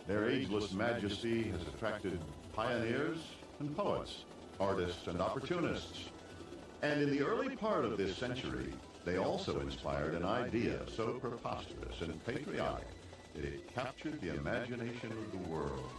Their ageless majesty has attracted pioneers and poets, artists and opportunists. And in the early part of this century, they also inspired an idea so preposterous and patriotic that it captured the imagination of the world.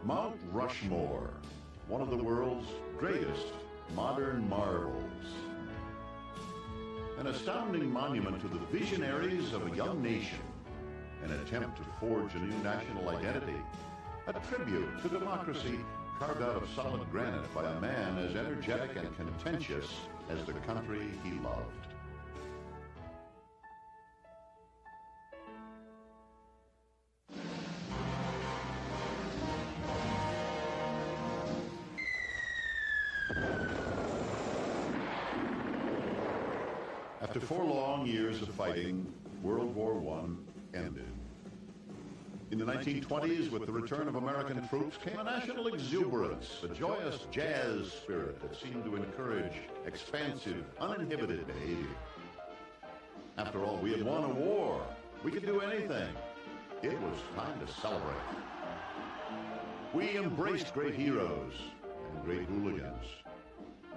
Mount Rushmore, one of the world's greatest modern marvels. An astounding monument to the visionaries of a young nation, an attempt to forge a new national identity, a tribute to democracy carved out of solid granite by a man as energetic and contentious as the country he loved. After 4 long years of fighting, World War I ended. In the 1920s, with the return of American troops, came a national exuberance, a joyous jazz spirit that seemed to encourage expansive, uninhibited behavior. After all, we had won a war. We could do anything. It was time to celebrate. We embraced great heroes and great hooligans.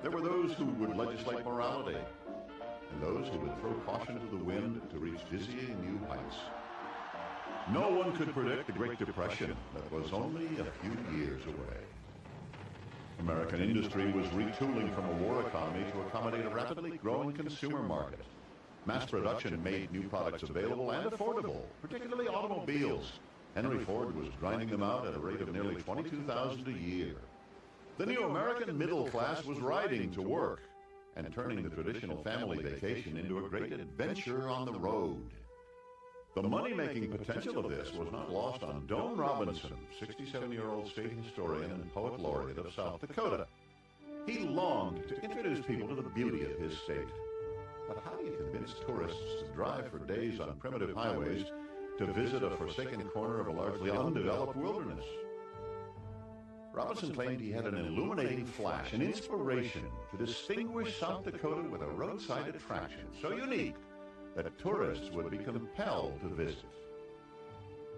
There were those who would legislate morality, and those who would throw caution to the wind to reach dizzying new heights. No one could predict the Great Depression that was only a few years away. American industry was retooling from a war economy to accommodate a rapidly growing consumer market. Mass production made new products available and affordable, particularly automobiles. Henry Ford was grinding them out at a rate of nearly 22,000 a year. The new American middle class was riding to work and turning the traditional family vacation into a great adventure on the road. The money-making potential of this was not lost on Doane Robinson, 67-year-old state historian and poet laureate of South Dakota. He longed to introduce people to the beauty of his state. But how do you convince tourists to drive for days on primitive highways to visit a forsaken corner of a largely undeveloped wilderness? Robinson claimed he had an illuminating flash, an inspiration to distinguish South Dakota with a roadside attraction so unique that tourists would be compelled to visit.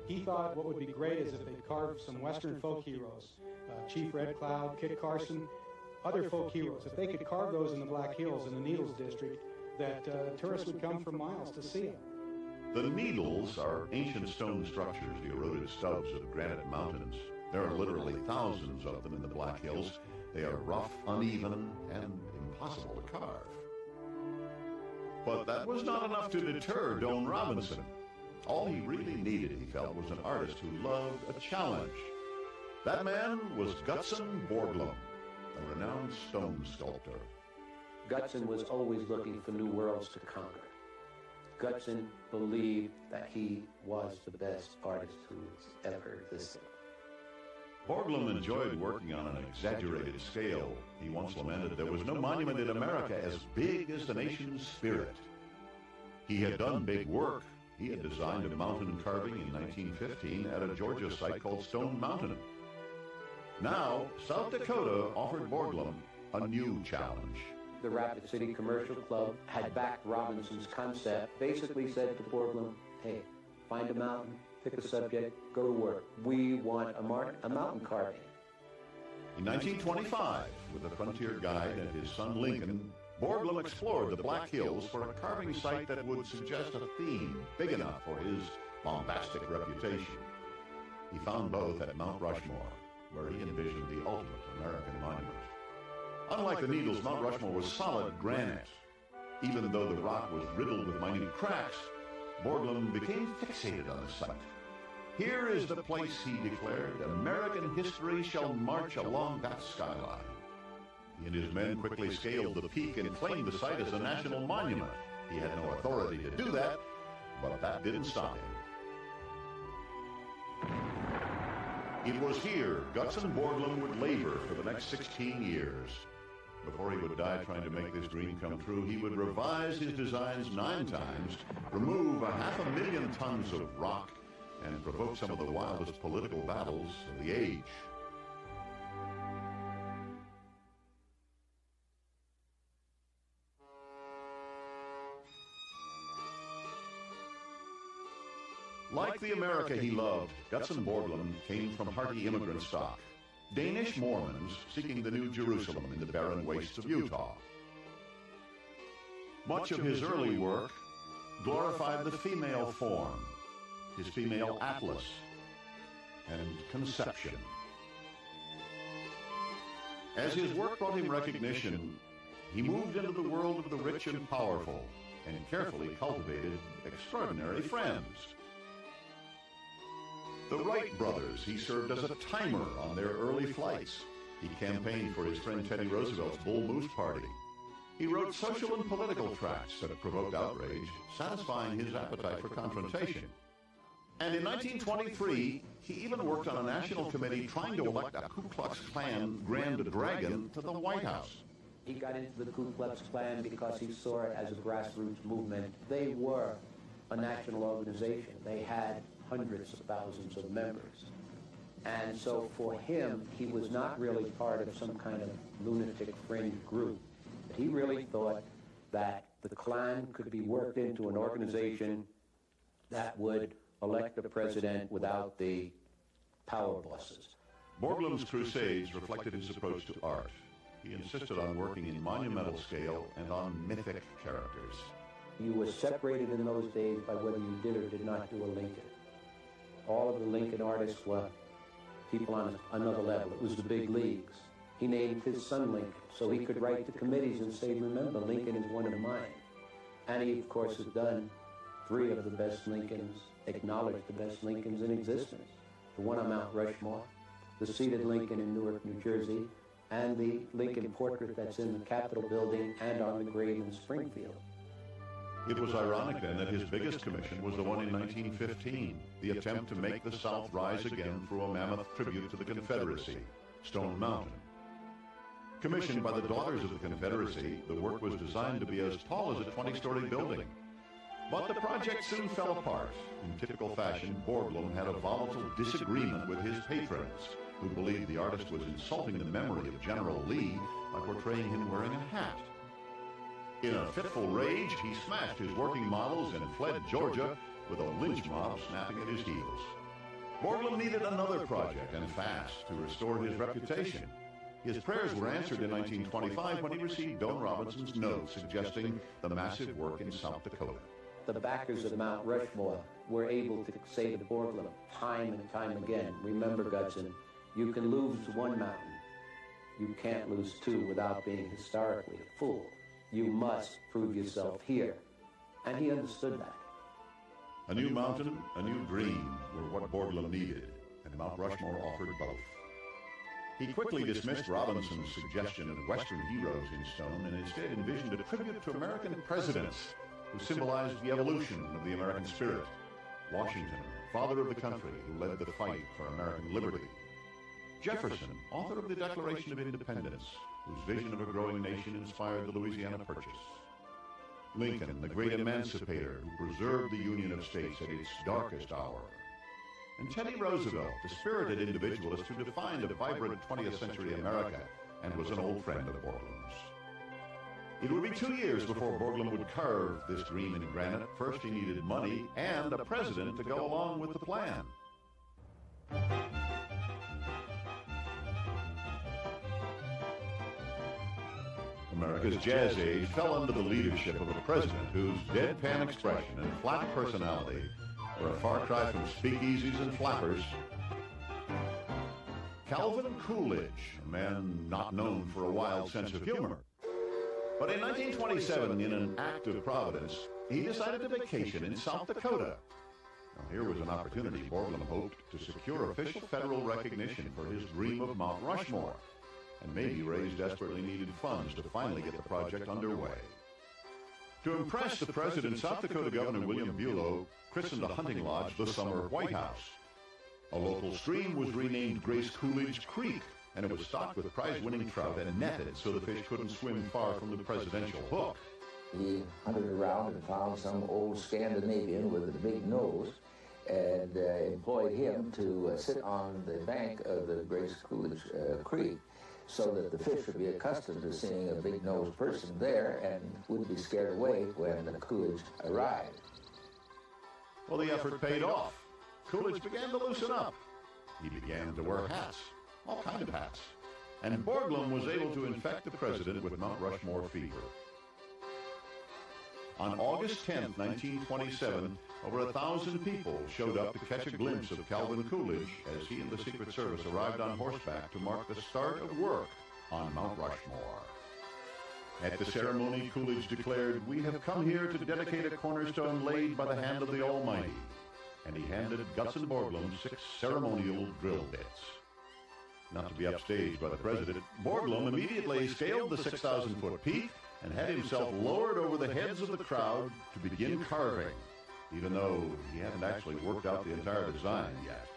He thought what would be great is if they carved some Western folk heroes, Chief Red Cloud, Kit Carson, other folk heroes. If they could carve those in the Black Hills in the Needles District, that tourists would come for miles to see them. The Needles are ancient stone structures, the eroded stubs of granite mountains. There are literally thousands of them in the Black Hills. They are rough, uneven, and impossible to carve. But that was not enough to deter Doane Robinson. All he really needed, he felt, was an artist who loved a challenge. That man was Gutzon Borglum, a renowned stone sculptor. Gutzon was always looking for new worlds to conquer. Gutzon believed that he was the best artist who's ever existed. Borglum enjoyed working on an exaggerated scale. He once lamented there was no monument in America as big as the nation's spirit. He had done big work. He had designed a mountain carving in 1915 at a Georgia site called Stone Mountain. Now, South Dakota offered Borglum a new challenge. The Rapid City Commercial Club had backed Robinson's concept, basically said to Borglum, hey, find a mountain, pick a subject, go to work. We want a mountain carving. In 1925, with a frontier guide and his son Lincoln, Borglum explored the Black Hills for a carving site that would suggest a theme big enough for his bombastic reputation. He found both at Mount Rushmore, where he envisioned the ultimate American monument. Unlike the Needles, Mount Rushmore was solid granite. Even though the rock was riddled with minute cracks, Borglum became fixated on the site. Here is the place, he declared. American history shall march along that skyline. He and his men quickly scaled the peak and claimed the site as a national monument. He had no authority to do that, but that didn't stop him. It was here Gutzon Borglum would labor for the next 16 years. Before he would die trying to make this dream come true, he would revise his designs 9 times, remove 500,000 tons of rock, and provoke some of the wildest political battles of the age. Like the America he loved, Gutzon Borglum came from hearty immigrant stock. Danish Mormons seeking the New Jerusalem in the barren wastes of Utah. Much of his early work glorified the female form, his female atlas, and conception. As his work brought him recognition, he moved into the world of the rich and powerful and carefully cultivated extraordinary friends. The Wright brothers, he served as a timer on their early flights. He campaigned for his friend Teddy Roosevelt's Bull Moose Party. He wrote social and political tracts that provoked outrage, satisfying his appetite for confrontation. And in 1923, he even worked on a national committee trying to elect a Ku Klux Klan Grand Dragon to the White House. He got into the Ku Klux Klan because he saw it as a grassroots movement. They were a national organization. They had hundreds of thousands of members. And so for him, he was not really part of some kind of lunatic fringe group. But he really thought that the Klan could be worked into an organization that would elect a president without the power bosses. Borglum's crusades reflected his approach to art. He insisted on working in monumental scale and on mythic characters. You were separated in those days by whether you did or did not do a Lincoln. All of the Lincoln artists were people on another level. It was the big leagues. He named his son Lincoln so he could write to committees and say, remember, Lincoln is one of mine. And he, of course, has done 3 of the best Lincolns, acknowledged the best Lincolns in existence. The one on Mount Rushmore, the seated Lincoln in Newark, New Jersey, and the Lincoln portrait that's in the Capitol building and on the grave in Springfield. It was ironic then that his biggest commission was the one in 1915, the attempt to make the South rise again through a mammoth tribute to the Confederacy, Stone Mountain. Commissioned by the Daughters of the Confederacy, the work was designed to be as tall as a 20-story building. But the project soon fell apart. In typical fashion, Borglum had a volatile disagreement with his patrons, who believed the artist was insulting the memory of General Lee by portraying him wearing a hat. In a fitful rage, he smashed his working models and fled Georgia with a lynch mob snapping at his heels. Borglum needed another project, and fast, to restore his reputation. His prayers were answered in 1925 when he received Don Robinson's note suggesting the massive work in South Dakota. The backers of Mount Rushmore were able to say to Borglum time and time again, remember, Gutzon, you can lose one mountain. You can't lose 2 without being historically a fool. You must prove yourself here. And he understood that. A new mountain, a new dream were what Borglum needed, and Mount Rushmore offered both. He quickly dismissed Robinson's suggestion of Western heroes in stone and instead envisioned a tribute to American presidents who symbolized the evolution of the American spirit. Washington, father of the country, who led the fight for American liberty. Jefferson, author of the Declaration of Independence, whose vision of a growing nation inspired the Louisiana Purchase. Lincoln, the great emancipator who preserved the Union of States at its darkest hour. And Teddy Roosevelt, the spirited individualist who defined a vibrant 20th century America and was an old friend of Borglum's. It would be 2 years before Borglum would carve this dream in granite. First, he needed money and a president to go along with the plan. America's jazz age fell under the leadership of a president whose deadpan expression and flat personality were a far cry from speakeasies and flappers. Calvin Coolidge, a man not known for a wild sense of humor. But in 1927, in an act of providence, he decided to vacation in South Dakota. Now, here was an opportunity Borglum hoped to secure official federal recognition for his dream of Mount Rushmore, and maybe raise desperately needed funds to finally get the project underway. To impress the president, South Dakota Governor William Bulow christened a hunting lodge the Summer White House. A local stream was renamed Grace Coolidge Creek, and it was stocked with prize-winning trout and netted so the fish couldn't swim far from the presidential hook. He hunted around and found some old Scandinavian with a big nose and employed him to sit on the bank of the Grace Coolidge Creek so that the fish would be accustomed to seeing a big-nosed person there and wouldn't be scared away when the Coolidge arrived. Well, the effort paid off. Coolidge began to loosen up. He began to wear hats, all kinds of hats. And Borglum was able to infect the president with Mount Rushmore fever. On August 10, 1927, over 1,000 people showed up to catch a glimpse of Calvin Coolidge as he and the Secret Service arrived on horseback to mark the start of work on Mount Rushmore. At the ceremony, Coolidge declared, "We have come here to dedicate a cornerstone laid by the hand of the Almighty." And he handed Gutzon Borglum 6 ceremonial drill bits. Not to be upstaged by the president, Borglum immediately scaled the 6,000-foot peak and had himself lowered over the heads of the crowd to begin carving, even though he hadn't actually worked out the entire design yet.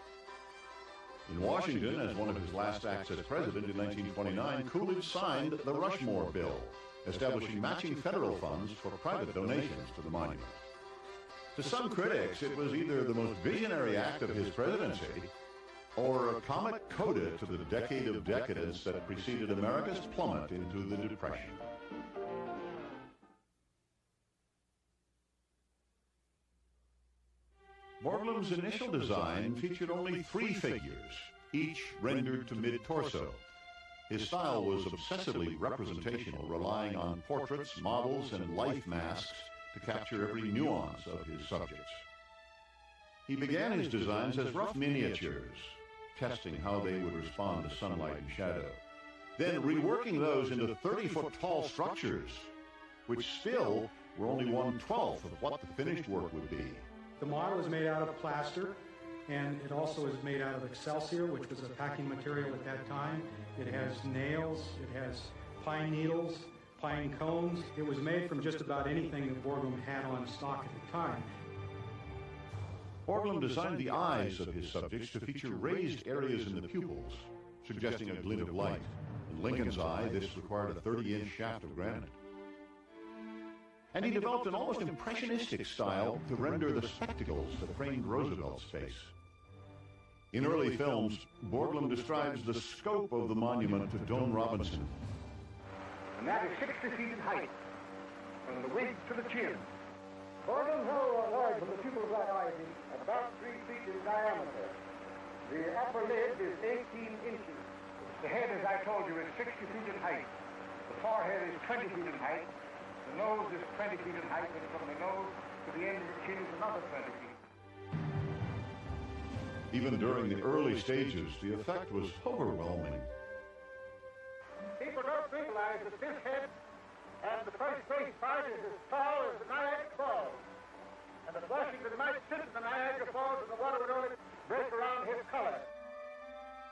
In Washington, as one of his last acts as president in 1929, Coolidge signed the Rushmore Bill, establishing matching federal funds for private donations to the monument. To some critics, it was either the most visionary act of his presidency or a comic coda to the decade of decadence that preceded America's plummet into the Depression. Borglum's initial design featured only 3 figures, each rendered to mid-torso. His style was obsessively representational, relying on portraits, models, and life masks to capture every nuance of his subjects. He began his designs as rough miniatures, testing how they would respond to sunlight and shadow, then reworking those into 30-foot tall structures, which still were only 1/12 of what the finished work would be. The model is made out of plaster, and it also is made out of Excelsior, which was a packing material at that time. It has nails, it has pine needles, pine cones. It was made from just about anything that Borglum had on stock at the time. Borglum designed the eyes of his subjects to feature raised areas in the pupils, suggesting a glint of light. In Lincoln's eye, this required a 30-inch shaft of granite. And he developed an almost impressionistic style to render the spectacles that framed Roosevelt's face. In early films, Borglum describes the scope of the monument to Joan Robinson. And that is 60 feet in height, from the wig to the chin. Borglum held large from the pupil of that eye, about 3 feet in diameter. The upper lid is 18 inches. The head, as I told you, is 60 feet in height. The forehead is 20 feet in height. The nose is 20 feet in height, and from the nose to the end of the chin is another 20 feet. Even during the early stages, the effect was overwhelming. People don't realize that this head and the first base part is as tall as the Niagara Falls. And if Washington might sit in the Niagara Falls and the water would only break around his collar.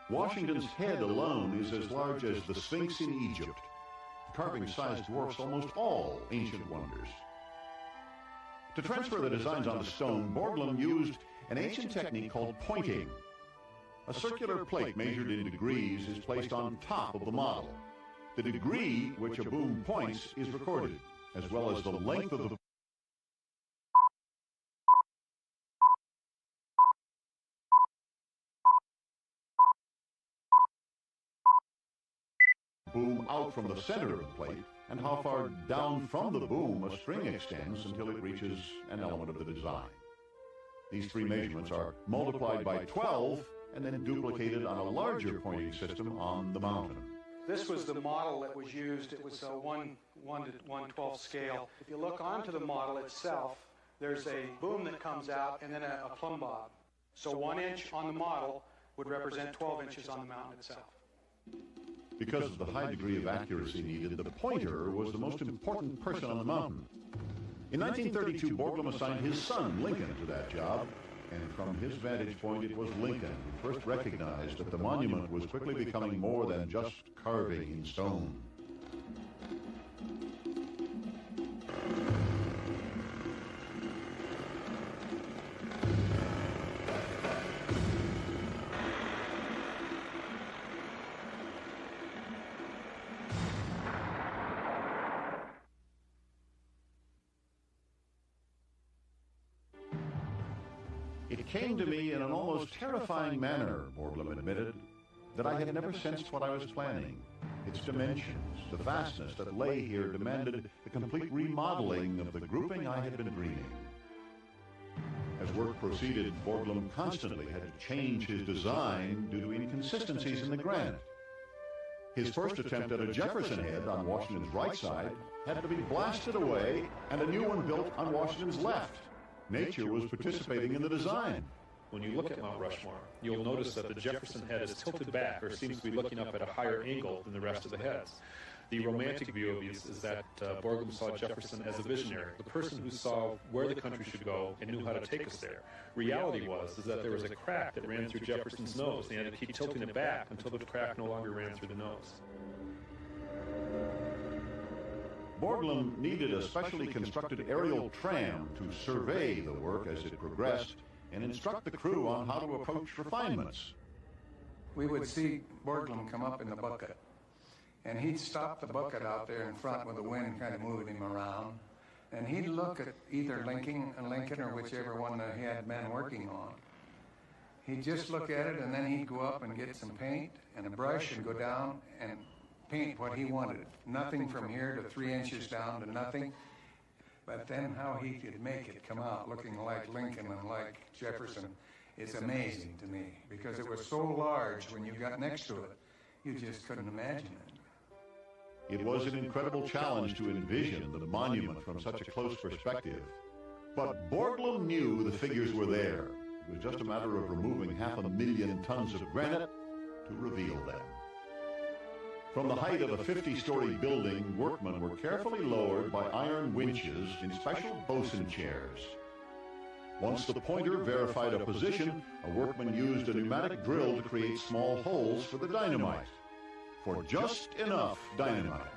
Washington's head alone is as large as the Sphinx in Egypt. The carving size dwarfs almost all ancient wonders. To transfer the designs onto stone, Borglum used an ancient technique called pointing. A circular plate measured in degrees is placed on top of the model. The degree which a boom points is recorded, as well as the length of the boom out from the center of the plate, and how far down from the boom a string extends until it reaches an element of the design. These 3 measurements are multiplied by 12 and then duplicated on a larger pointing system on the mountain. This was the model that was used. It was a 1/112 scale. If you look onto the model itself, there's a boom that comes out and then a plumb bob. So 1 inch on the model would represent 12 inches on the mountain itself. Because of the high degree of accuracy needed, the pointer was the most important person on the mountain. In 1932, Borglum assigned his son, Lincoln, to that job, and from his vantage point, it was Lincoln who first recognized that the monument was quickly becoming more than just carving in stone. It came to me in an almost terrifying manner, Borglum admitted, that I had never sensed what I was planning. Its dimensions, the vastness that lay here demanded the complete remodeling of the grouping I had been dreaming. As work proceeded, Borglum constantly had to change his design due to inconsistencies in the granite. His first attempt at a Jefferson head on Washington's right side had to be blasted away and a new one built on Washington's left. Nature was participating in the design. When you look at Mount Rushmore, you'll notice that the Jefferson head is tilted back or seems to be looking up at a higher angle than the rest of the heads. The romantic view of these is that Borglum saw Jefferson as a visionary, the person who saw where the country should go and knew how to take us there. Reality was that there was a crack that ran through Jefferson's nose, and he had to keep tilting it back until the crack no longer ran through the nose. Borglum needed a specially constructed aerial tram to survey the work as it progressed and instruct the crew on how to approach refinements. We would see Borglum come up in the bucket, and he'd stop the bucket out there in front with the wind kind of moving him around, and he'd look at either Lincoln or whichever one that he had men working on. He'd just look at it, and then he'd go up and get some paint and a brush and go down and paint what he wanted. Nothing from here to 3 inches down to nothing. But then how he could make it come out looking like Lincoln and like Jefferson is amazing to me, because it was so large when you got next to it, you just couldn't imagine it. It was an incredible challenge to envision the monument from such a close perspective. But Borglum knew the figures were there. It was just a matter of removing 500,000 tons of granite to reveal them. From the height of a 50-story building, workmen were carefully lowered by iron winches in special bosun chairs. Once the pointer verified a position, a workman used a pneumatic drill to create small holes for the dynamite. For just enough dynamite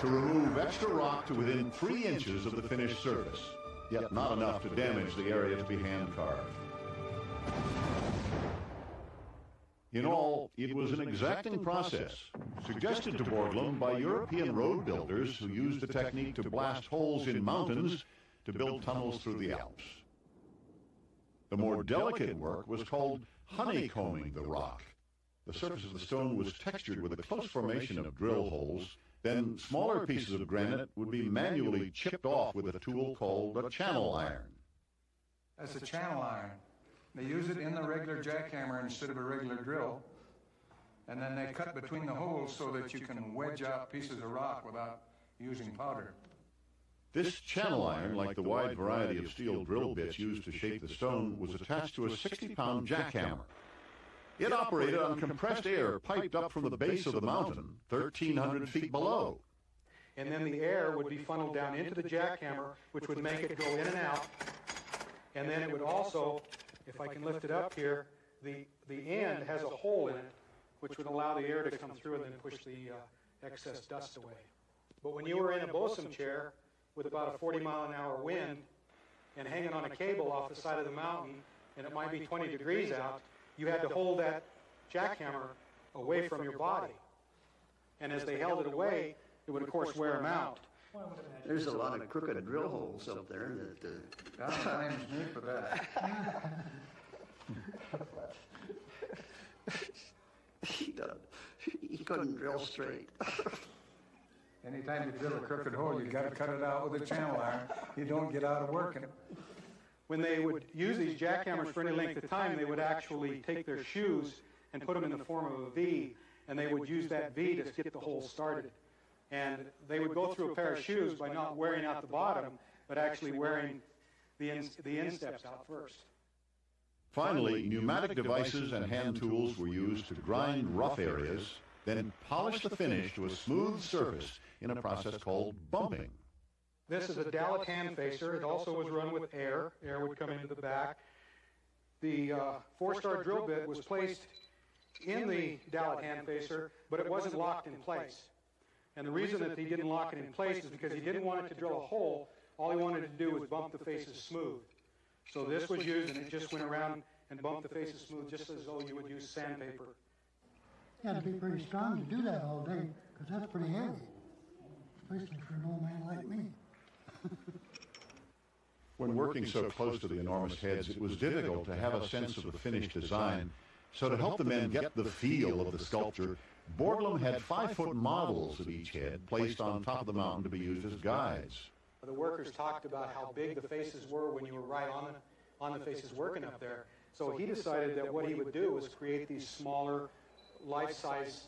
to remove extra rock to within 3 inches of the finished surface, yet not enough to damage the area to be hand-carved. In all, it was an exacting process, suggested to Borglum by European road builders who used the technique to blast holes in mountains to build tunnels through the Alps. The more delicate work was called honeycombing the rock. The surface of the stone was textured with a close formation of drill holes. Then smaller pieces of granite would be manually chipped off with a tool called a channel iron. That's a channel iron. They use it in the regular jackhammer instead of a regular drill, and then they cut between the holes so that you can wedge out pieces of rock without using powder. This channel iron, like the wide variety of steel drill bits used to shape the stone, was attached to a 60-pound jackhammer. It operated on compressed air piped up from the base of the mountain, 1,300 feet below. And then the air would be funneled down into the jackhammer, which would make it go in and out. And then it would also, if I can lift it up here, the end has a hole in it, which would allow the air to come through and then push the excess dust away. But when you were in a bosun chair with about a 40-mile-an-hour wind and hanging on a cable off the side of the mountain, and it might be 20 degrees out, you had to hold that jackhammer away from your body. And as they held it away, it would, of course, wear them out. There's a lot of crooked drill holes up there that... God blames me for that. He couldn't drill straight. Anytime you drill a crooked hole, you got to cut it out with a channel iron. You don't get out of working. When they would use these jackhammers for any length of time, they would actually take their shoes and put them in the form of a V, and they would use that V to get the hole started. And they would go through a pair of shoes by not wearing out the bottom, but actually wearing the insteps out first. Finally, pneumatic devices and hand tools were used to grind rough areas, then polish the finish to a smooth surface in a process called bumping. This is a Dallet hand facer. It also was run with air. Air would come into the back. The 4-star drill bit was placed in the Dallet hand facer, but it wasn't locked in place. And the reason that he didn't lock it in place is because he didn't want it to drill a hole. All he wanted to do was bump the faces smooth. So this was used, and it just went around and bumped the faces smooth, just as though you would use sandpaper. You had to be pretty strong to do that all day, because that's pretty heavy, especially for an old man like me. When working so close to the enormous heads, it was difficult to have a sense of the finished design. So to help the men get the feel of the sculpture, Borglum had 5-foot models of each head placed on top of the mountain to be used as guides. The workers talked about how big the faces were when you were right on the faces working up there. So he decided that what he would do was create these smaller, life-size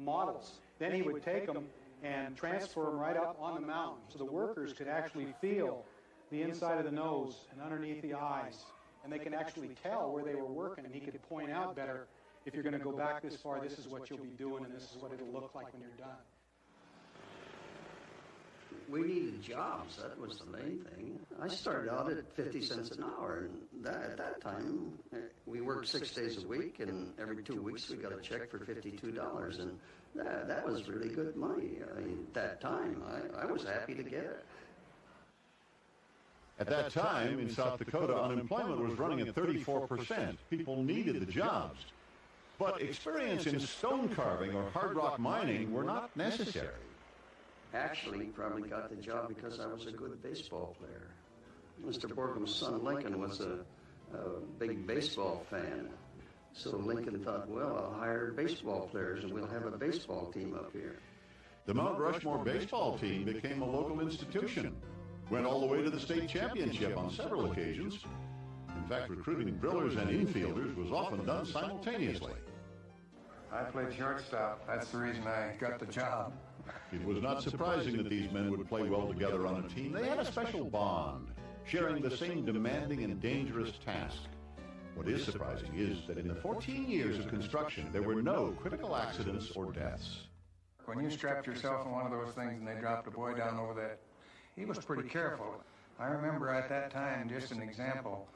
models. Then he would take them and transfer them right up on the mountain so the workers could actually feel the inside of the nose and underneath the eyes. And they can actually tell where they were working, and he could point out better, if you're going to go back this far, this is what you'll be doing, and this is what it'll look like when you're done. We needed jobs. That was the main thing. I started out at 50 cents an hour, and at that time, we worked 6 days a week, and every 2 weeks we got a check for $52, and that was really good money. I mean, at that time, I was happy to get it. At that time, in South Dakota, unemployment was running at 34%. People needed the jobs. But experience in stone carving or hard rock mining were not necessary. Actually, probably got the job because I was a good baseball player. Mr. Borglum's son, Lincoln, was a big baseball fan. So Lincoln thought, well, I'll hire baseball players and we'll have a baseball team up here. The Mount Rushmore baseball team became a local institution. Went all the way to the state championship on several occasions. In fact, recruiting drillers and infielders was often done simultaneously. I played shortstop. That's the reason I got the job. It was not surprising that these men would play well together on a team. They had a special bond, sharing the same demanding and dangerous task. What is surprising is that in the 14 years of construction, there were no critical accidents or deaths. When you strapped yourself in one of those things and they dropped a boy down over that, he was pretty careful. I remember at that time, just an example,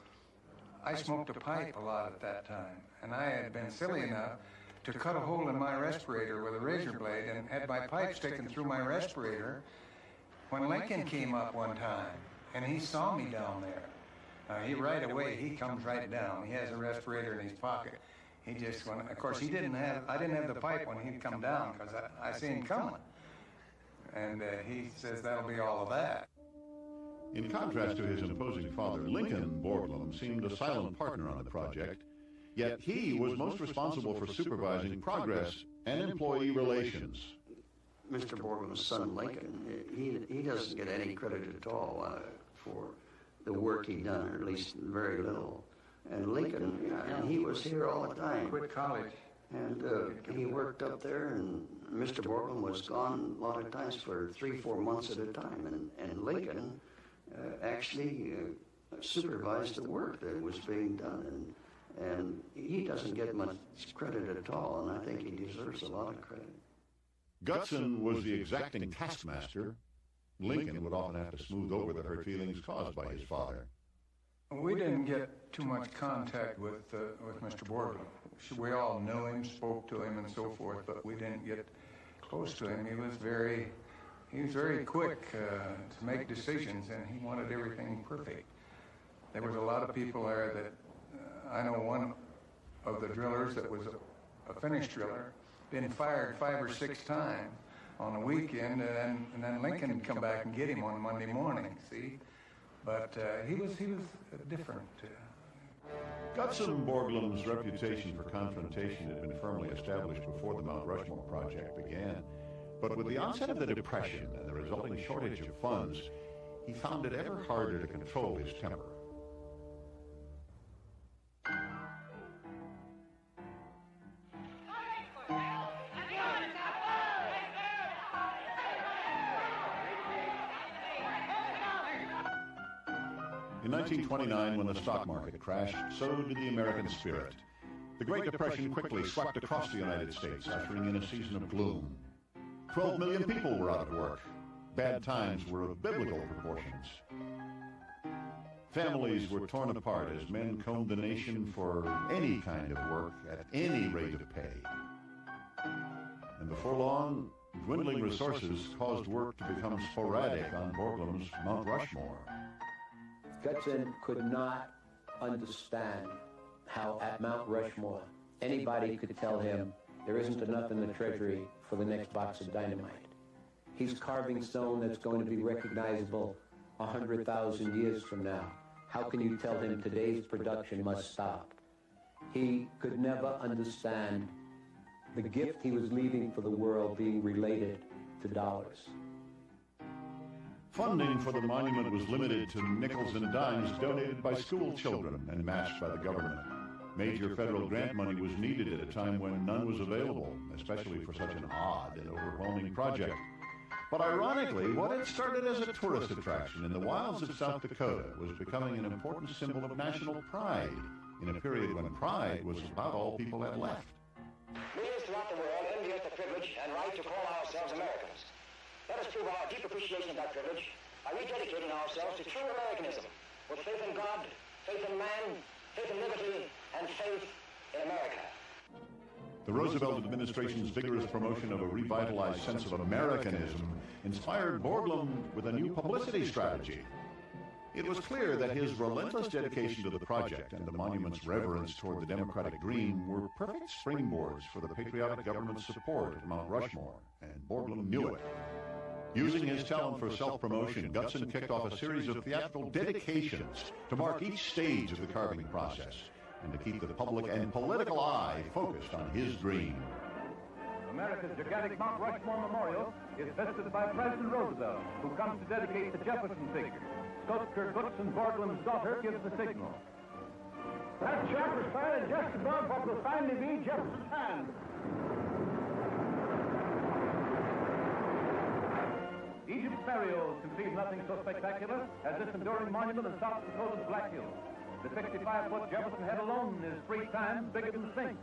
I smoked a pipe a lot at that time, and I had been silly enough to cut a hole in my respirator with a razor blade and had my pipe sticking through my respirator when Lincoln came up one time, and he saw me down there. He right away, he comes right down. He has a respirator in his pocket. He just went, of course, I didn't have the pipe when he'd come down because I seen him coming. And he says that'll be all of that. In contrast to his imposing father, Lincoln Borglum seemed a silent partner on the project, yet he was most responsible for supervising progress and employee relations. Mr. Borglum's son, Lincoln, he doesn't get any credit at all for the work he done, or at least very little. And Lincoln, he was here all the time. Quit college. And he worked up there, and Mr. Borglum was gone a lot of times for 3-4 months at a time. And Lincoln actually supervised the work that was being done. And he doesn't get much credit at all, and I think he deserves a lot of credit. Gutson was the exacting taskmaster. Lincoln would often have to smooth over the hurt feelings caused by his father. We didn't get too much contact with Mr. Borglum. We all knew him, spoke to him, and so forth, but we didn't get close to him. He was very quick to make decisions, and he wanted everything perfect. There was a lot of people there that I know one of the drillers that was a finished driller, been fired 5 or 6 times on a weekend, and then Lincoln would come back and get him on Monday morning, see? But he was different. Gutson Borglum's reputation for confrontation had been firmly established before the Mount Rushmore project began. But with the onset of the Depression and the resulting shortage of funds, he found it ever harder to control his temper. In 1929, when the stock market crashed, so did the American spirit. The Great Depression quickly swept across the United States, ushering in a season of gloom. 12 million people were out of work. Bad times were of biblical proportions. Families were torn apart as men combed the nation for any kind of work at any rate of pay. And before long, dwindling resources caused work to become sporadic on Borglum's Mount Rushmore. Gutson could not understand how at Mount Rushmore anybody could tell him there isn't enough in the treasury for the next box of dynamite. He's carving stone that's going to be recognizable 100,000 years from now? How can you tell him today's production must stop? He could never understand the gift he was leaving for the world being related to dollars. Funding for the monument was limited to nickels and dimes donated by school children and matched by the government. Major federal grant money was needed at a time when none was available, especially for such an odd and overwhelming project. But ironically, what had started as a tourist attraction in the wilds of South Dakota was becoming an important symbol of national pride in a period when pride was about all people had left. Millions throughout the world envy us the privilege and right to call ourselves Americans. Let us prove our deep appreciation of that privilege by rededicating ourselves to true Americanism, with faith in God, faith in man, faith in liberty, and faith in America. The Roosevelt administration's vigorous promotion of a revitalized sense of Americanism inspired Borglum with a new publicity strategy. It was clear that his relentless dedication to the project and the monument's reverence toward the democratic dream were perfect springboards for the patriotic government's support at Mount Rushmore, and Borglum knew it. Using his talent for self-promotion, Gutson kicked off a series of theatrical dedications to mark each stage of the carving process and to keep the public and political eye focused on his dream. America's gigantic Mount Rushmore Memorial is visited by President Roosevelt, who comes to dedicate the Jefferson figure. Sculptor Gutson Borglum's daughter gives the signal. That chap was fired just above what will finally be Jefferson's hand. Egypt's burial conceived nothing so spectacular as this enduring monument in South Dakota's Black Hills. The 65-foot Jefferson head alone is 3 times bigger than the Sphinx.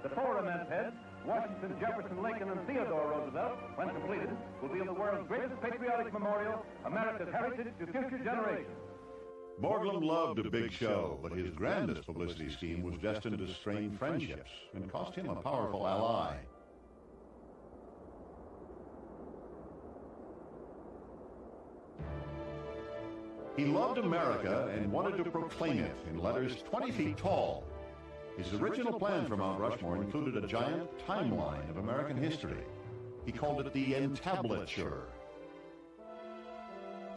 The 4 immense heads, Washington, Jefferson, Lincoln, and Theodore Roosevelt, when completed, will be the world's greatest patriotic memorial, America's heritage to future generations. Borglum loved a big show, but his grandest publicity scheme was destined to strain friendships and cost him a powerful ally. He loved America and wanted to proclaim it in letters 20 feet tall. His original plan for Mount Rushmore included a giant timeline of American history. He called it the entablature.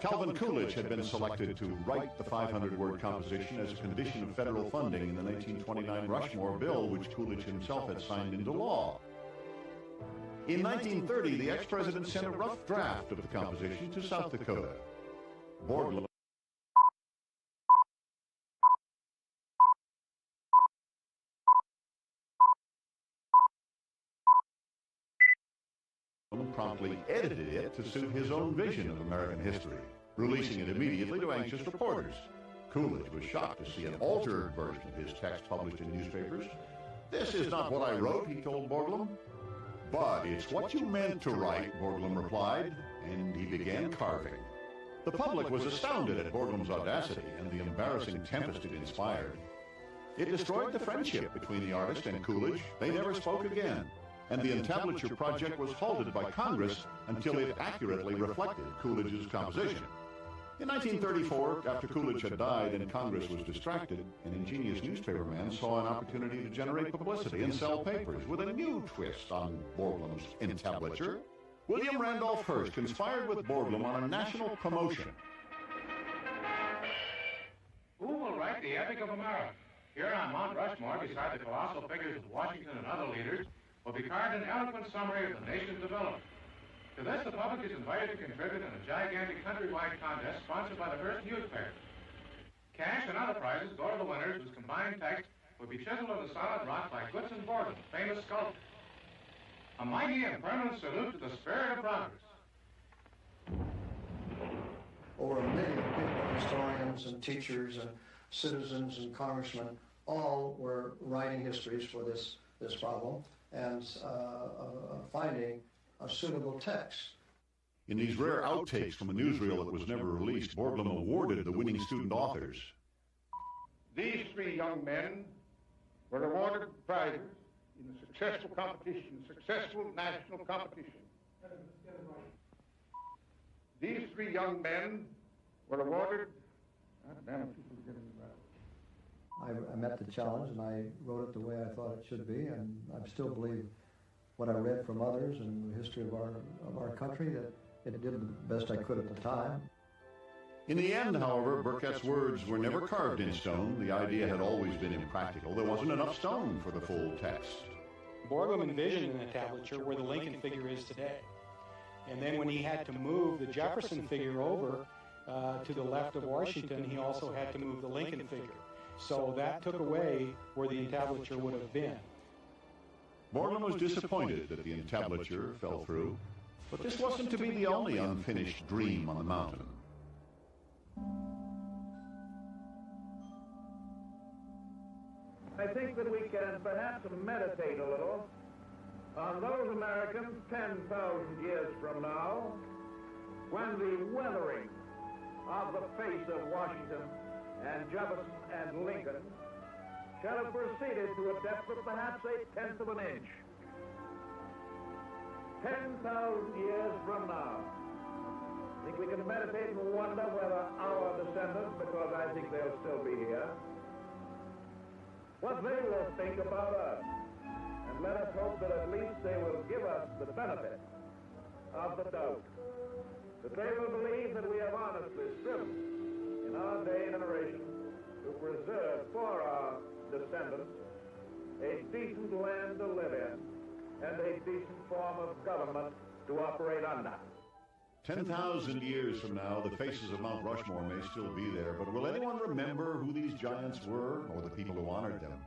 Calvin Coolidge had been selected to write the 500-word composition as a condition of federal funding in the 1929 Rushmore bill, which Coolidge himself had signed into law. In 1930, the ex-president sent a rough draft of the composition to South Dakota. Borglum promptly edited it to suit his own vision of American history, releasing it immediately to anxious reporters. Coolidge was shocked to see an altered version of his text published in newspapers. "This is not what I wrote," he told Borglum. "But it's what you meant to write," Borglum replied, and he began carving. The public was astounded at Borglum's audacity and the embarrassing tempest it inspired. It destroyed the friendship between the artist and Coolidge. They never spoke again, and the entablature project was halted by Congress until it accurately reflected Coolidge's composition. In 1934, after Coolidge had died and Congress was distracted, an ingenious newspaperman saw an opportunity to generate publicity and sell papers with a new twist on Borglum's entablature. William Randolph Hearst conspired with Borglum on a national promotion. Who will write the epic of America? Here on Mount Rushmore, beside the colossal figures of Washington and other leaders, will be carved an eloquent summary of the nation's development. To this, the public is invited to contribute in a gigantic countrywide contest sponsored by the Hearst newspaper. Cash and other prizes go to the winners, whose combined text will be chiseled on the solid rock by Gutson Borglum, famous sculptor. A mighty and permanent salute to the spirit of progress. Over a million people, historians and teachers and citizens and congressmen, all were writing histories for this problem and finding a suitable text. In these rare outtakes from a newsreel that was never released, Borglum awarded the winning student authors. These 3 young men were awarded prizes in a successful competition, successful national competition. These 3 young men were awarded. I met the challenge and I wrote it the way I thought it should be, and I still believe what I read from others and the history of our country that it did the best I could at the time. In the end, however, Burkett's words were never carved in stone. The idea had always been impractical. There wasn't enough stone for the full text. Borglum envisioned in the tablature where the Lincoln figure is today. And then when he had to move the Jefferson figure over to the left of Washington, he also had to move the Lincoln figure. So that took away where the entablature would have been. Borglum was disappointed that the entablature fell through, but this wasn't to be the only unfinished dream on the mountain. I think that we can perhaps meditate a little on those Americans 10,000 years from now, when the weathering of the face of Washington and Jefferson and Lincoln shall have proceeded to a depth of perhaps 1/10 of an inch. 10,000 years from now, I think we can meditate and wonder whether our descendants, because I think they'll still be here, what they will think about us. And let us hope that at least they will give us the benefit of the doubt. That they will believe that we have honestly striven in our day and generation to preserve for our descendants a decent land to live in and a decent form of government to operate under. 10,000 years from now, the faces of Mount Rushmore may still be there, but will anyone remember who these giants were or the people who honored them?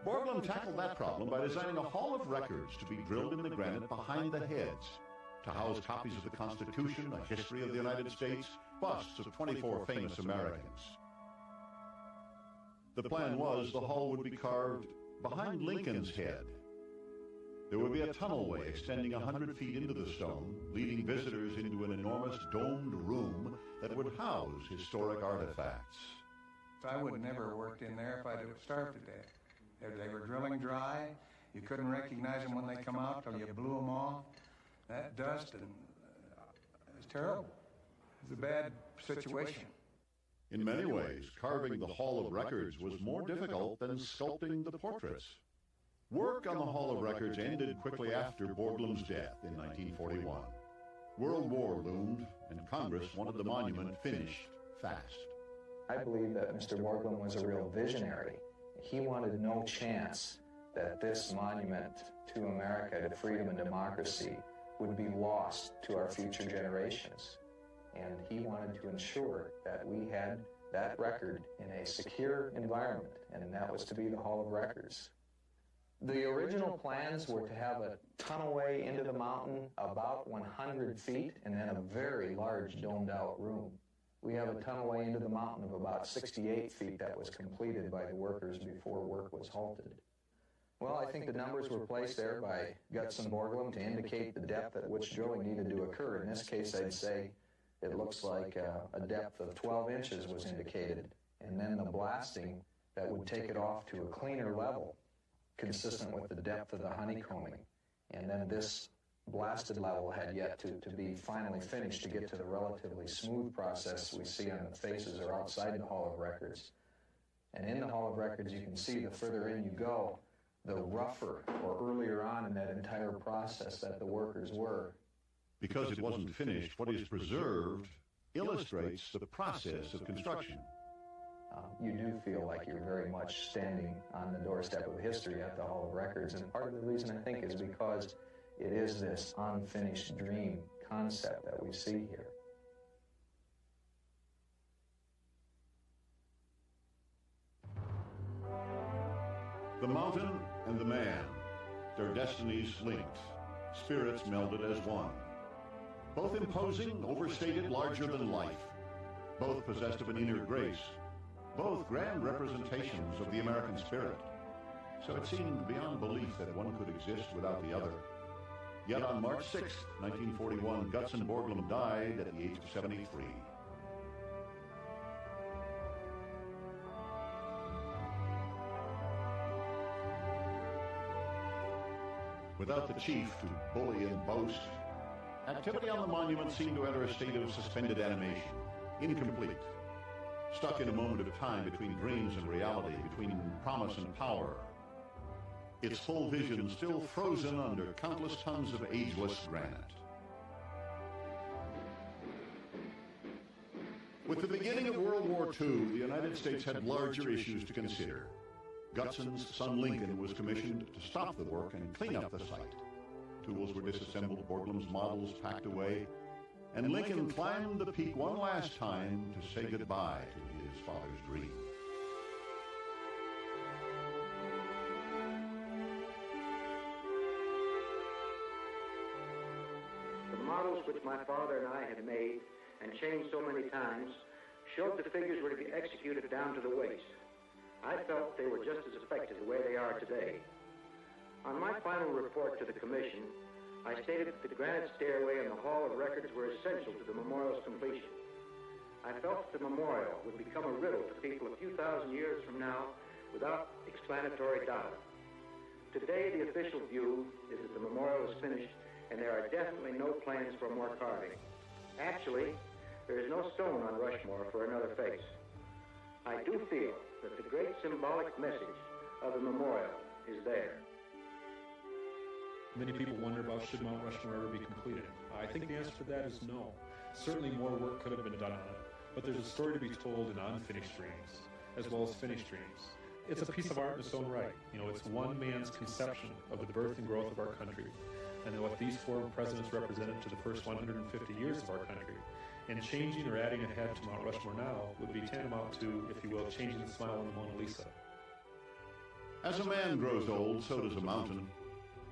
Borglum tackled that problem by designing a hall of records to be drilled in the granite behind the heads, to house copies of the Constitution, a history of the United States, busts of 24 famous Americans. The plan was the hall would be carved behind Lincoln's head. There would be a tunnelway extending 100 feet into the stone, leading visitors into an enormous domed room that would house historic artifacts. I would never have worked in there if I'd have starved to death. They were drilling dry. You couldn't recognize them when they come out till you blew them off. That dust, and it was terrible. It was a bad situation. In many ways, carving the Hall of Records was more difficult than sculpting the portraits. Work on the Hall of Records ended quickly after Borglum's death in 1941. World War loomed, and Congress wanted the monument finished fast. I believe that Mr. Borglum was a real visionary. He wanted no chance that this monument to America, to freedom and democracy, would be lost to our future generations. And he wanted to ensure that we had that record in a secure environment, and that was to be the Hall of Records. The original plans were to have a tunnelway into the mountain about 100 feet and then a very large domed-out room. We have a tunnelway into the mountain of about 68 feet that was completed by the workers before work was halted. Well, I think the numbers were placed there by Guts and Borglum to indicate the depth at which drilling needed to occur. In this case, I'd say it looks like a depth of 12 inches was indicated, and then the blasting that would take it off to a cleaner level, consistent with the depth of the honeycombing. And then this blasted level had yet to be finally finished to get to the relatively smooth process we see on the faces or outside the Hall of Records. And in the Hall of Records, you can see the further in you go, the rougher or earlier on in that entire process that the workers were. Because it wasn't finished, what is preserved illustrates the process of construction. You do feel like you're very much standing on the doorstep of history at the Hall of Records, and part of the reason I think is because it is this unfinished dream concept that we see here. The mountain and the man, their destinies linked, spirits melded as one. Both imposing, overstated, larger than life. Both possessed of an inner grace. Both grand representations of the American spirit. So it seemed beyond belief that one could exist without the other. Yet on March 6, 1941, Guts and Borglum died at the age of 73. Without the chief to bully and boast, activity on the monument seemed to enter a state of suspended animation, incomplete, stuck in a moment of time between dreams and reality, between promise and power. Its full vision still frozen under countless tons of ageless granite. With the beginning of World War II, the United States had larger issues to consider. Gutson's son Lincoln was commissioned to stop the work and clean up the site. Tools were disassembled, Borglum's models packed away, and Lincoln climbed the peak one last time to say goodbye to his father's dream. The models which my father and I had made and changed so many times showed the figures were to be executed down to the waist. I felt they were just as effective the way they are today. On my final report to the commission, I stated that the granite stairway and the Hall of Records were essential to the memorial's completion. I felt that the memorial would become a riddle to people a few thousand years from now without explanatory doubt. Today, the official view is that the memorial is finished and there are definitely no plans for more carving. Actually, there is no stone on Rushmore for another face. I do feel that the great symbolic message of the memorial is there. Many people wonder about should Mount Rushmore ever be completed. I think the answer to that is no. Certainly more work could have been done on it, but there's a story to be told in unfinished dreams, as well as finished dreams. It's a piece of art in its own right. You know, it's one man's conception of the birth and growth of our country, and what these four presidents represented to the first 150 years of our country. And changing or adding a head to Mount Rushmore now would be tantamount to, if you will, changing the smile on the Mona Lisa. As a man grows old, so does a mountain.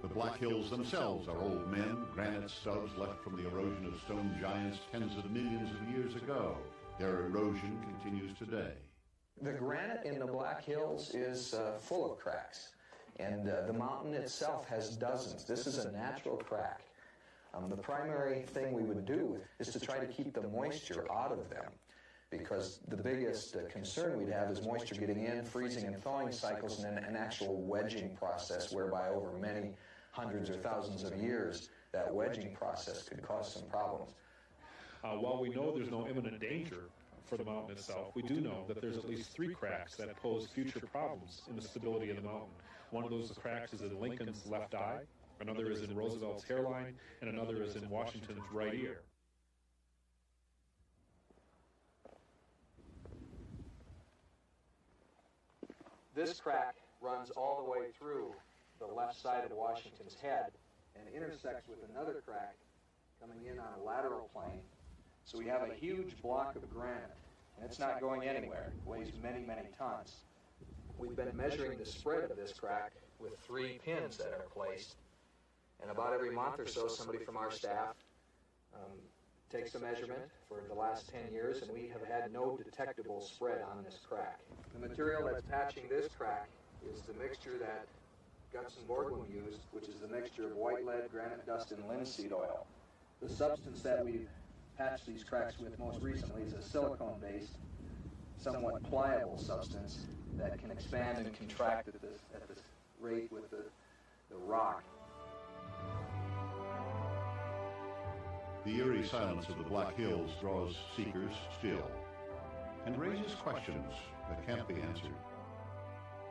The Black Hills themselves are old men, granite stubs left from the erosion of stone giants tens of millions of years ago. Their erosion continues today. The granite in the Black Hills is full of cracks, and the mountain itself has dozens. This is a natural crack. The primary thing we would do is to try to keep the moisture out of them, because the biggest concern we'd have is moisture getting in, freezing and thawing cycles, and then an actual wedging process whereby over many hundreds or thousands of years that wedging process could cause some problems. While we know there's no imminent danger for the mountain itself, we do know that there's at least 3 cracks that pose future problems in the stability of the mountain. One of those cracks is in Lincoln's left eye, another is in Roosevelt's hairline, and another is in Washington's right ear. This crack runs all the way through the left side of Washington's head and intersects with another crack coming in on a lateral plane. So we have a huge block of granite, and it's not going anywhere. It weighs many, many tons. We've been measuring the spread of this crack with 3 pins that are placed. And about every month or so, somebody from our staff takes a measurement for the last 10 years, and we have had no detectable spread on this crack. The material that's patching this crack is the mixture that Gutzon Borglum used, which is the mixture of white lead, granite dust, and linseed oil. The substance that we've patched these cracks with most recently is a silicone-based, somewhat pliable substance that can expand and contract at this rate with the rock. The eerie silence of the Black Hills draws seekers still and raises questions that can't be answered.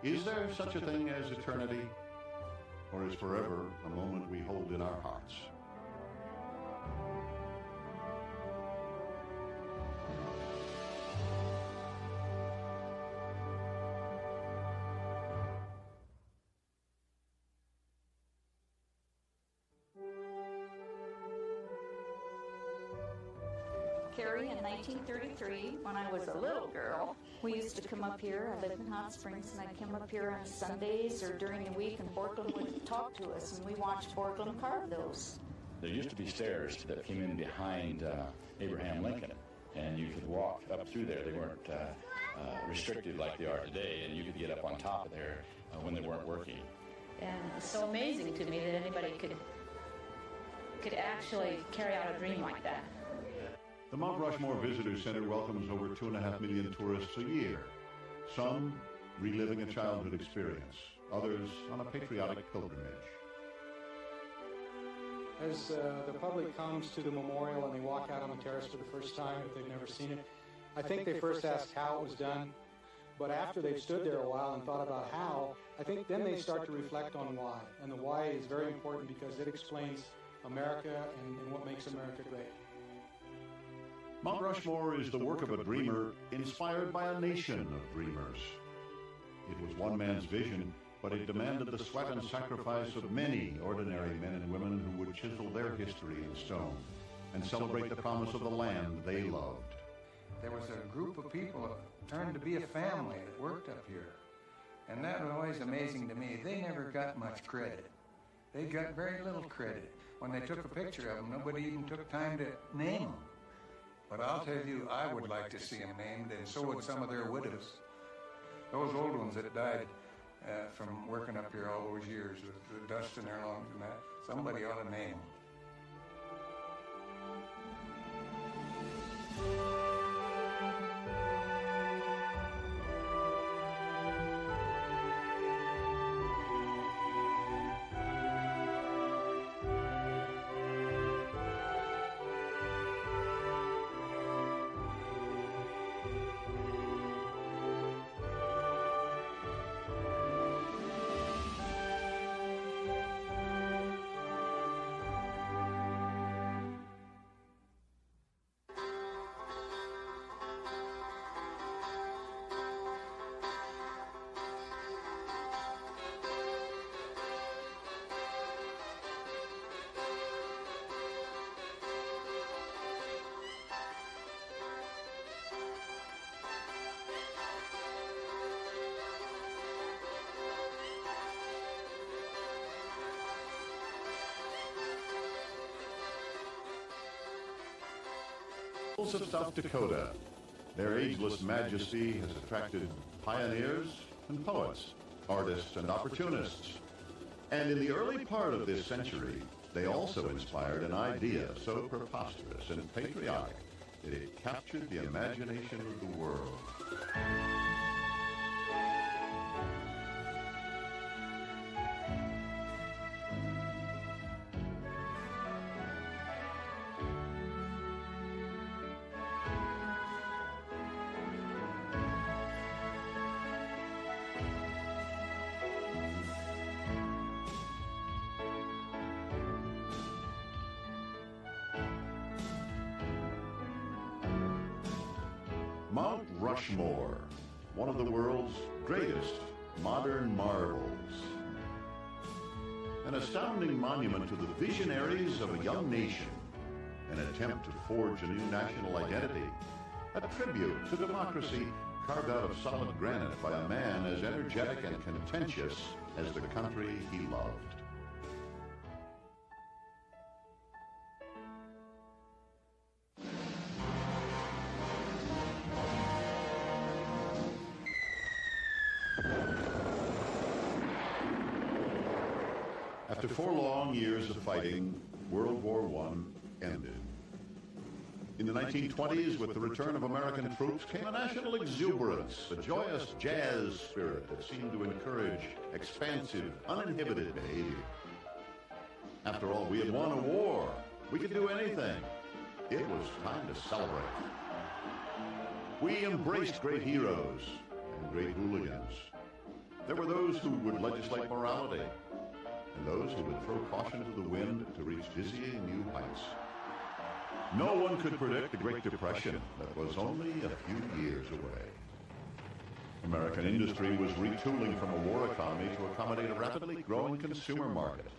Is there such a thing as eternity, or is forever a moment we hold in our hearts? Carrie, in 1933, when I was a little girl, we used to come up here. I lived in Hot Springs, and I'd come up here on Sundays or during the week, and Borglum would talk to us, and we watched Borglum carve those. There used to be stairs that came in behind Abraham Lincoln, and you could walk up through there. They weren't restricted like they are today, and you could get up on top of there when they weren't working. And it's so amazing to me that anybody could actually carry out a dream like that. The Mount Rushmore Visitor Center welcomes over 2.5 million tourists a year, some reliving a childhood experience, others on a patriotic pilgrimage. As the public comes to the memorial and they walk out on the terrace for the first time, if they've never seen it, I think they first ask how it was done, but after they've stood there a while and thought about how, I think then they start to reflect on why. And the why is very important because it explains America and what makes America great. Mount Rushmore is the work of a dreamer inspired by a nation of dreamers. It was one man's vision, but it demanded the sweat and sacrifice of many ordinary men and women who would chisel their history in stone and celebrate the promise of the land they loved. There was a group of people that turned to be a family that worked up here. And that was always amazing to me. They never got much credit. They got very little credit. When they took a picture of them, nobody even took time to name them. But I'll tell you, I would like to see them named, and so would some of their widows. Those old ones that died from working up here all those years with the dust in their lungs and that, somebody ought to name them. Of South Dakota. Their ageless majesty has attracted pioneers and poets, artists and opportunists. And in the early part of this century, they also inspired an idea so preposterous and patriotic that it captured the imagination of the world. Mount Rushmore, one of the world's greatest modern marvels. An astounding monument to the visionaries of a young nation, an attempt to forge a new national identity, a tribute to democracy carved out of solid granite by a man as energetic and contentious as the country he loved. After 4 long years of fighting, World War I ended. In the 1920s, with the return of American troops, came a national exuberance, a joyous jazz spirit that seemed to encourage expansive, uninhibited behavior. After all, we had won a war. We could do anything. It was time to celebrate. We embraced great heroes and great hooligans. There were those who would legislate morality, and those who would throw caution to the wind to reach dizzying new heights. No one could predict the Great Depression that was only a few years away. American industry was retooling from a war economy to accommodate a rapidly growing consumer market.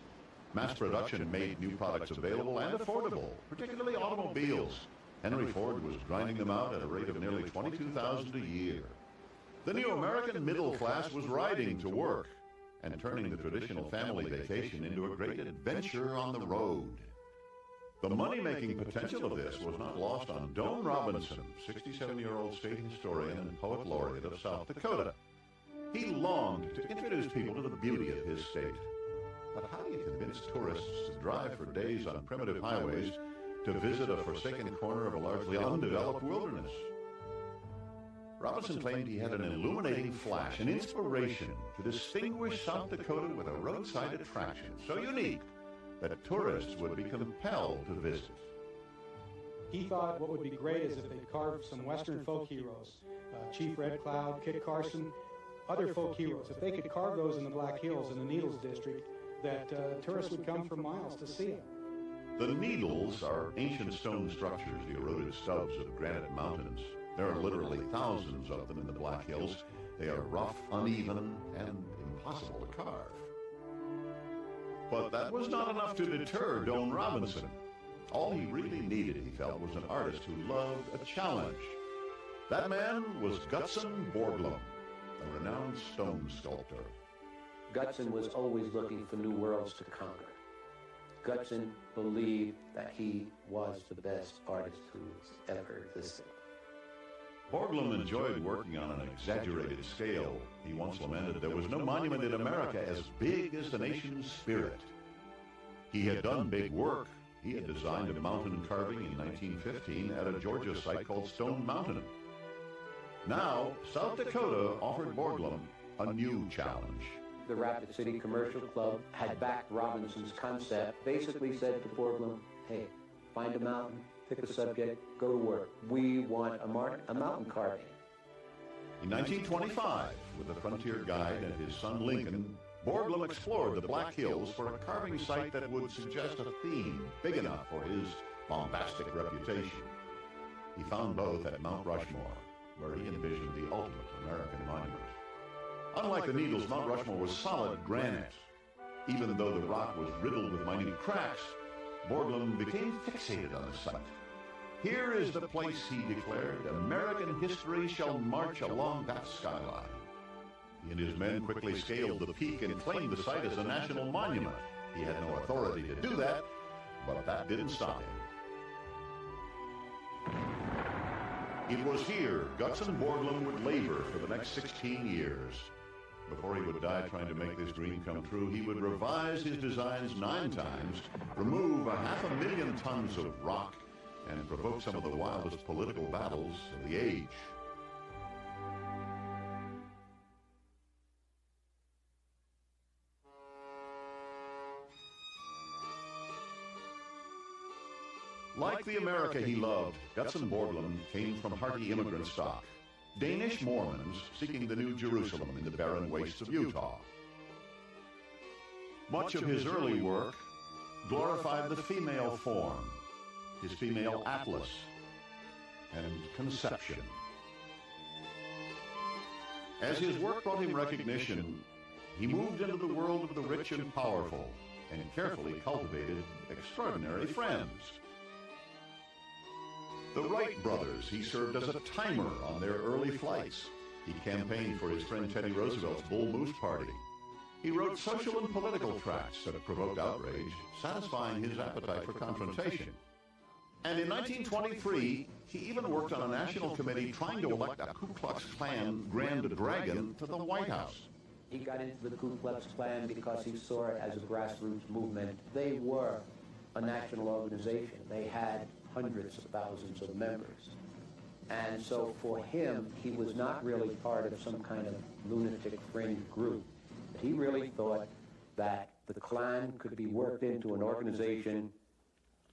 Mass production made new products available and affordable, particularly automobiles. Henry Ford was grinding them out at a rate of nearly 22,000 a year. The new American middle class was riding to work and turning the traditional family vacation into a great adventure on the road. The money-making potential of this was not lost on Doane Robinson, 67-year-old state historian and poet laureate of South Dakota. He longed to introduce people to the beauty of his state. But how do you convince tourists to drive for days on primitive highways to visit a forsaken corner of a largely undeveloped wilderness? Robinson claimed he had an illuminating flash, an inspiration to distinguish South Dakota with a roadside attraction so unique that tourists would be compelled to visit. He thought what would be great is if they carved some Western folk heroes, Chief Red Cloud, Kit Carson, other folk heroes. If they could carve those in the Black Hills in the Needles District, that tourists would come for miles to see them. The Needles are ancient stone structures, the eroded stubs of granite mountains. There are literally thousands of them in the Black Hills. They are rough, uneven, and impossible to carve. But that was not enough to deter Doane Robinson. All he really needed, he felt, was an artist who loved a challenge. That man was Gutzon Borglum, a renowned stone sculptor. Gutzon was always looking for new worlds to conquer. Gutzon believed that he was the best artist who's ever existed. Borglum enjoyed working on an exaggerated scale. He once lamented there was no monument in America as big as the nation's spirit. He had done big work. He had designed a mountain carving in 1915 at a Georgia site called Stone Mountain. Now, South Dakota offered Borglum a new challenge. The Rapid City Commercial Club had backed Robinson's concept, basically said to Borglum, hey, find a mountain, pick a subject, go to work. We want a mountain carving. In 1925, with a frontier guide and his son Lincoln, Borglum explored the Black Hills for a carving site that would suggest a theme big enough for his bombastic reputation. He found both at Mount Rushmore, where he envisioned the ultimate American monument. Unlike the Needles, Mount Rushmore was solid granite. Even though the rock was riddled with minute cracks, Borglum became fixated on the site. Here is the place, he declared. American history shall march along that skyline. He and his men quickly scaled the peak and claimed the site as a national monument. He had no authority to do that, but that didn't stop him. It was here Gutzon Borglum would labor for the next 16 years. Before he would die trying to make this dream come true, he would revise his designs 9 times, remove 500,000 tons of rock, and provoke some of the wildest political battles of the age. Like the America he loved, Gutzon Borglum came from hearty immigrant stock. Danish Mormons seeking the New Jerusalem in the barren wastes of Utah. Much of his early work glorified the female form, his female atlas, and conception. As his work brought him recognition, he moved into the world of the rich and powerful and carefully cultivated extraordinary friends. The Wright brothers he served as a timer on their early flights. He campaigned for his friend Teddy Roosevelt's Bull Moose Party. He wrote social and political tracts that provoked outrage, satisfying his appetite for confrontation. And in 1923, he even worked on a national committee trying to elect a Ku Klux Klan Grand Dragon to the White House. He got into the Ku Klux Klan because he saw it as a grassroots movement. They were a national organization. They had hundreds of thousands of members. And so for him, he was not really part of some kind of lunatic fringe group. But he really thought that the Klan could be worked into an organization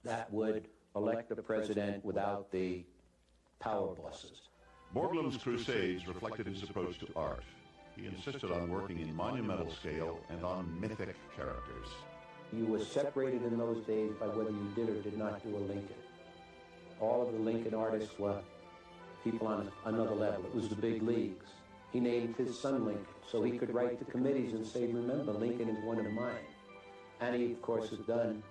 that would elect a president without the power bosses. Borglum's crusades reflected his approach to art. He insisted on working in monumental scale and on mythic characters. You were separated in those days by whether you did or did not do a Lincoln. All of the Lincoln artists were people on another level. It was the big leagues. He named his son Lincoln so he could write to committees and say, remember, Lincoln is one of mine. And he, of course, has done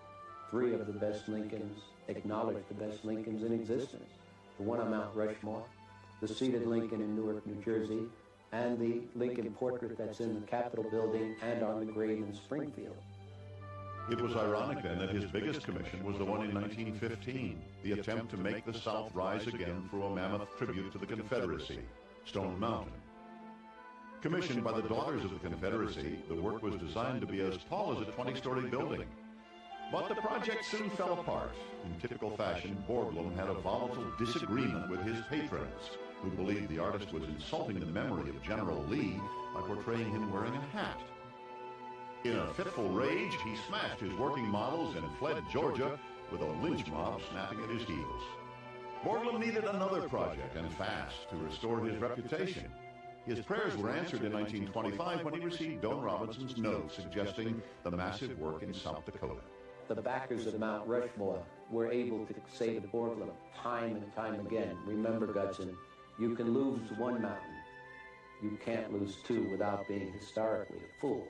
3 of the best Lincolns, acknowledged the best Lincolns in existence. The one on Mount Rushmore, the seated Lincoln in Newark, New Jersey, and the Lincoln portrait that's in the Capitol building and on the grave in Springfield. It was ironic then that his biggest commission was the one in 1915, the attempt to make the South rise again through a mammoth tribute to the Confederacy, Stone Mountain. Commissioned by the Daughters of the Confederacy, the work was designed to be as tall as a 20-story building. But the project soon fell apart. In typical fashion, Borglum had a volatile disagreement with his patrons, who believed the artist was insulting the memory of General Lee by portraying him wearing a hat. In a fitful rage, he smashed his working models and fled Georgia with a lynch mob snapping at his heels. Borglum needed another project, and fast, to restore his reputation. His prayers were answered in 1925 when he received Doane Robinson's note suggesting the massive work in South Dakota. the backers of Mount Rushmore were able to say to Borglum time and time again, remember, Gudson, you can lose one mountain. You can't lose two without being historically a fool.